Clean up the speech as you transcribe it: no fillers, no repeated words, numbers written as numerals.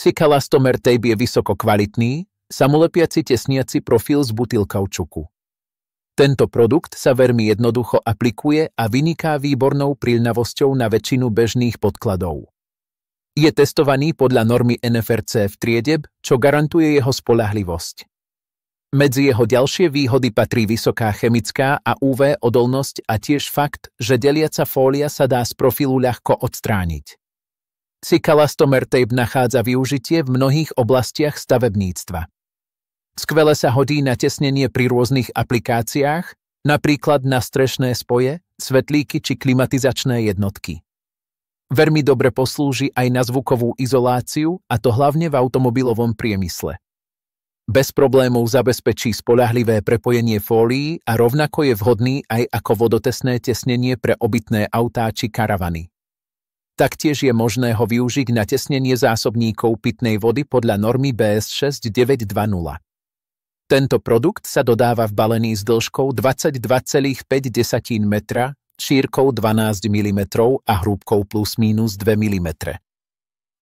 Cycalastomer Tape je vysoko kvalitný, samolepiaci tesniaci profil z butylkaučuku. Tento produkt sa veľmi jednoducho aplikuje a vyniká výbornou príľnavosťou na väčšinu bežných podkladov. Je testovaný podľa normy NFRC v triede, čo garantuje jeho spoľahlivosť. Medzi jeho ďalšie výhody patrí vysoká chemická a UV odolnosť a tiež fakt, že deliaca fólia sa dá z profilu ľahko odstrániť. Cycalastomer Tape nachádza využitie v mnohých oblastiach stavebníctva. Skvele sa hodí na tesnenie pri rôznych aplikáciách, napríklad na strešné spoje, svetlíky či klimatizačné jednotky. Veľmi dobre poslúži aj na zvukovú izoláciu, a to hlavne v automobilovom priemysle. Bez problémov zabezpečí spoľahlivé prepojenie fólií a rovnako je vhodný aj ako vodotesné tesnenie pre obytné autá či karavany. Taktiež je možné ho využiť na tesnenie zásobníkov pitnej vody podľa normy BS 6920. Tento produkt sa dodáva v balení s dĺžkou 22,5 metra, šírkou 12 mm a hrúbkou plus minus 2 mm.